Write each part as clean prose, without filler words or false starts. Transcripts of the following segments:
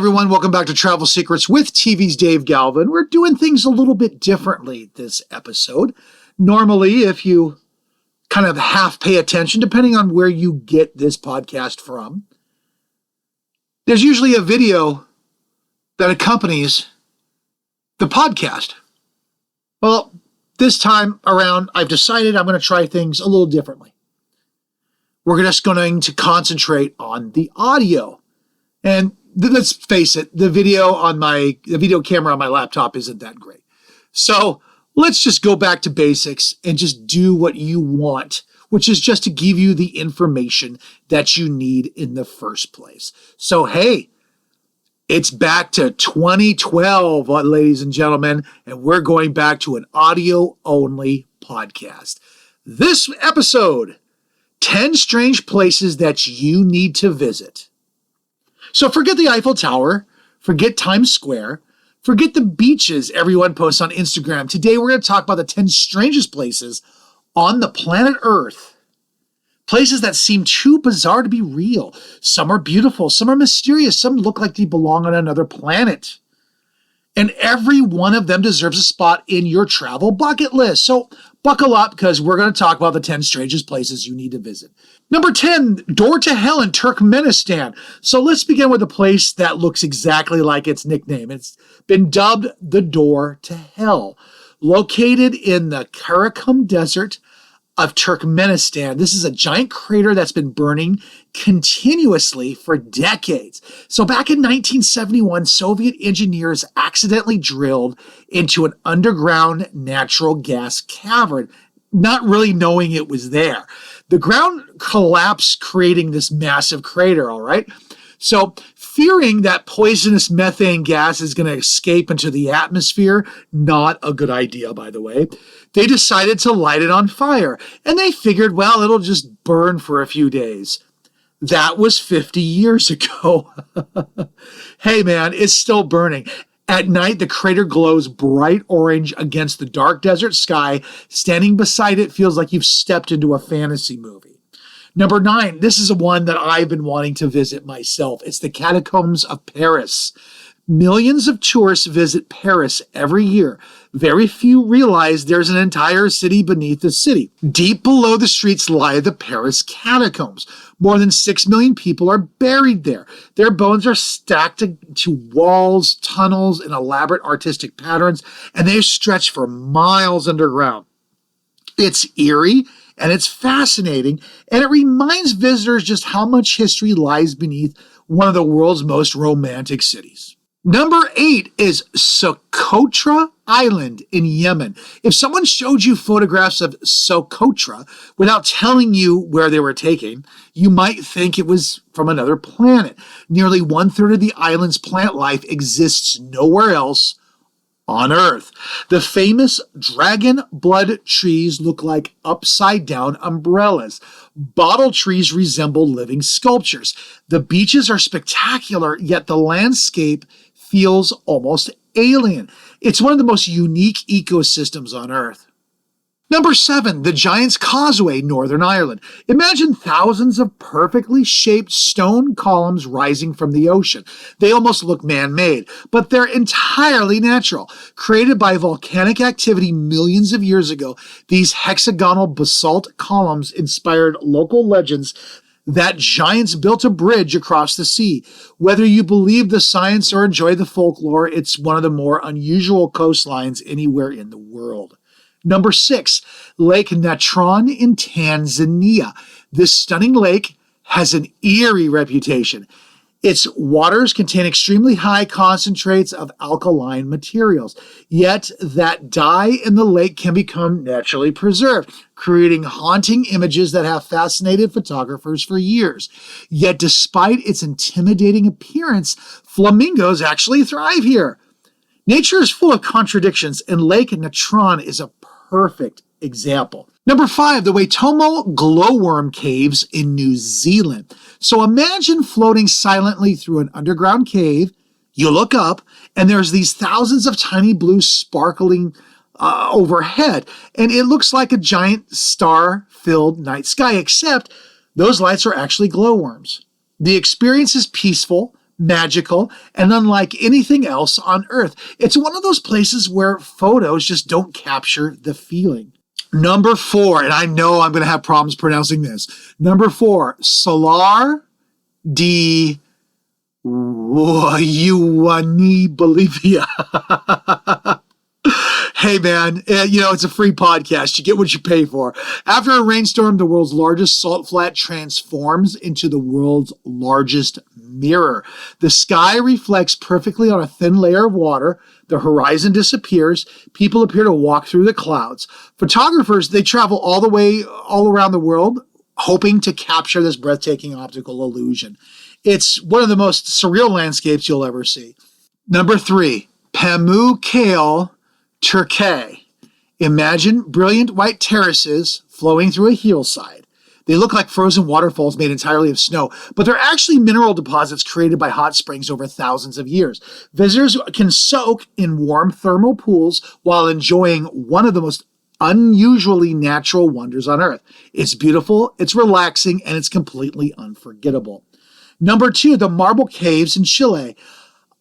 everyone. Welcome back to Travel Secrets with TV's Dave Galvin. We're doing things a little bit differently this episode. Normally, if you kind of half pay attention, depending on where you get this podcast from, there's usually a video that accompanies the podcast. Well, this time around, I've decided I'm going to try things a little differently. We're just going to concentrate on the audio. And let's face it, the video camera on my laptop isn't that great. So let's just go back to basics and just do what you want, which is just to give you the information that you need in the first place. So, hey, it's back to 2012, ladies and gentlemen, and we're going back to an audio-only podcast. This episode, 10 strange places that you need to visit. So forget the Eiffel Tower, forget Times Square, forget the beaches everyone posts on Instagram. Today we're going to talk about the 10 strangest places on the planet Earth. Places that seem too bizarre to be real. Some are beautiful, some are mysterious, some look like they belong on another planet. And every one of them deserves a spot in your travel bucket list. So buckle up because we're going to talk about the 10 strangest places you need to visit. Number 10, Door to Hell in Turkmenistan. So let's begin with a place that looks exactly like its nickname. It's been dubbed the Door to Hell. Located in the Karakum Desert of Turkmenistan. This is a giant crater that's been burning continuously for decades. So back in 1971, Soviet engineers accidentally drilled into an underground natural gas cavern, not really knowing it was there. The ground collapsed, creating this massive crater, all right? So fearing that poisonous methane gas is going to escape into the atmosphere, not a good idea, by the way, they decided to light it on fire. And they figured, well, it'll just burn for a few days. That was 50 years ago. Hey, man, it's still burning. At night, the crater glows bright orange against the dark desert sky. Standing beside it feels like you've stepped into a fantasy movie. Number 9, this is one that I've been wanting to visit myself. It's the Catacombs of Paris. Millions of tourists visit Paris every year. Very few realize there's an entire city beneath the city. Deep below the streets lie the Paris catacombs. More than 6 million people are buried there. Their bones are stacked to walls, tunnels, and elaborate artistic patterns, and they stretch for miles underground. It's eerie and it's fascinating, and it reminds visitors just how much history lies beneath one of the world's most romantic cities. Number 8 is Socotra Island in Yemen. If someone showed you photographs of Socotra without telling you where they were taken, you might think it was from another planet. Nearly 1/3 of the island's plant life exists nowhere else on Earth. The famous dragon blood trees look like upside-down umbrellas. Bottle trees resemble living sculptures. The beaches are spectacular, yet the landscape feels almost alien. It's one of the most unique ecosystems on Earth. Number 7, the Giant's Causeway, Northern Ireland. Imagine thousands of perfectly shaped stone columns rising from the ocean. They almost look man-made, but they're entirely natural. Created by volcanic activity millions of years ago, these hexagonal basalt columns inspired local legends that giants built a bridge across the sea. Whether you believe the science or enjoy the folklore, it's one of the more unusual coastlines anywhere in the world. Number 6, Lake Natron in Tanzania. This stunning lake has an eerie reputation. Its waters contain extremely high concentrates of alkaline materials, yet that dye in the lake can become naturally preserved, creating haunting images that have fascinated photographers for years. Yet despite its intimidating appearance, flamingos actually thrive here. Nature is full of contradictions, and Lake Natron is a perfect example. Number 5, the Waitomo glowworm caves in New Zealand. So imagine floating silently through an underground cave. You look up, and there's these thousands of tiny blue sparkling overhead, and it looks like a giant star-filled night sky, except those lights are actually glowworms. The experience is peaceful, magical, and unlike anything else on Earth. It's one of those places where photos just don't capture the feeling. Number 4, and I know I'm going to have problems pronouncing this. Number 4, Salar de Uyuni, Bolivia. Hey man, it's a free podcast. You get what you pay for. After a rainstorm, the world's largest salt flat transforms into the world's largest mirror. The sky reflects perfectly on a thin layer of water. The horizon disappears. People appear to walk through the clouds. Photographers, they travel all around the world, hoping to capture this breathtaking optical illusion. It's one of the most surreal landscapes you'll ever see. Number 3, Pamukkale, Turkey. Imagine brilliant white terraces flowing through a hillside. They look like frozen waterfalls made entirely of snow, but they're actually mineral deposits created by hot springs over thousands of years. Visitors can soak in warm thermal pools while enjoying one of the most unusually natural wonders on Earth. It's beautiful, it's relaxing, and it's completely unforgettable. Number 2, the Marble Caves in Chile.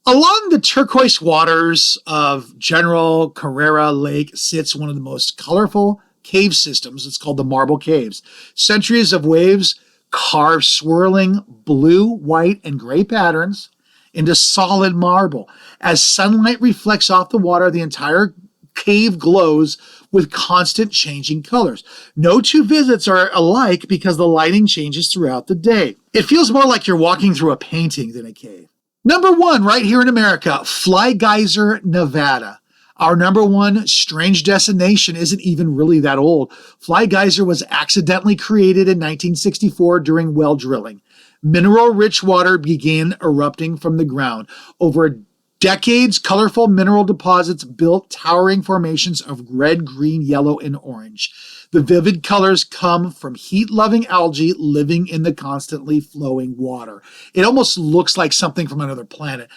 Along the turquoise waters of General Carrera Lake sits one of the most colorful cave systems. It's called the Marble Caves. Centuries of waves carve swirling blue, white, and gray patterns into solid marble. As sunlight reflects off the water, the entire cave glows with constant changing colors. No two visits are alike because the lighting changes throughout the day. It feels more like you're walking through a painting than a cave. Number 1, right here in America, Fly Geyser, Nevada. Our number 1 strange destination isn't even really that old. Fly Geyser was accidentally created in 1964 during well drilling. Mineral-rich water began erupting from the ground. Over decades, colorful mineral deposits built towering formations of red, green, yellow, and orange. The vivid colors come from heat-loving algae living in the constantly flowing water. It almost looks like something from another planet.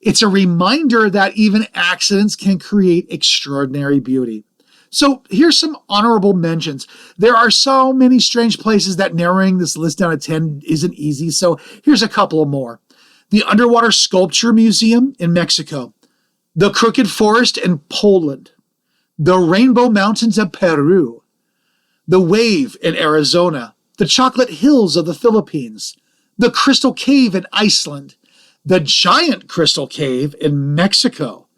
It's a reminder that even accidents can create extraordinary beauty. So here's some honorable mentions. There are so many strange places that narrowing this list down to 10 isn't easy, so here's a couple more. The Underwater Sculpture Museum in Mexico, the Crooked Forest in Poland, the Rainbow Mountains of Peru, the Wave in Arizona, the Chocolate Hills of the Philippines, the Crystal Cave in Iceland, the Giant Crystal Cave in Mexico,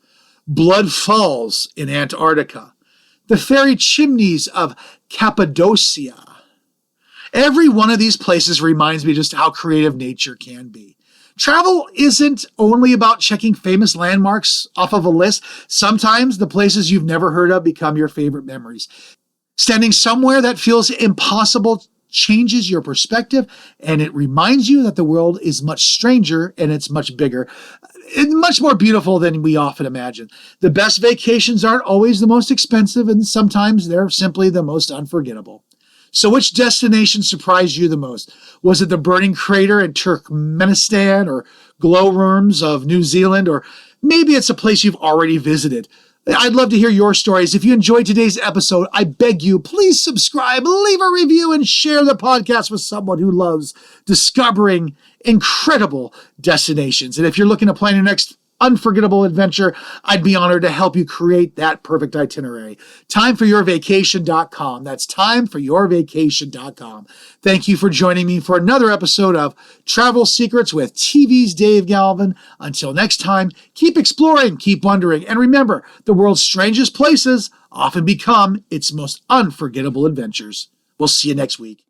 Blood Falls in Antarctica, the Fairy Chimneys of Cappadocia. Every one of these places reminds me just how creative nature can be. Travel isn't only about checking famous landmarks off of a list. Sometimes the places you've never heard of become your favorite memories. Standing somewhere that feels impossible changes your perspective, and it reminds you that the world is much stranger and it's much bigger and much more beautiful than we often imagine. The best vacations aren't always the most expensive, and sometimes they're simply the most unforgettable. So which destination surprised you the most? Was it the burning crater in Turkmenistan or glowworms of New Zealand? Or maybe it's a place you've already visited. I'd love to hear your stories. If you enjoyed today's episode, I beg you, please subscribe, leave a review, and share the podcast with someone who loves discovering incredible destinations. And if you're looking to plan your next unforgettable adventure, I'd be honored to help you create that perfect itinerary. Timeforyourvacation.com. That's timeforyourvacation.com. Thank you for joining me for another episode of Travel Secrets with TV's Dave Galvin. Until next time, keep exploring, keep wondering, and remember, the world's strangest places often become its most unforgettable adventures. We'll see you next week.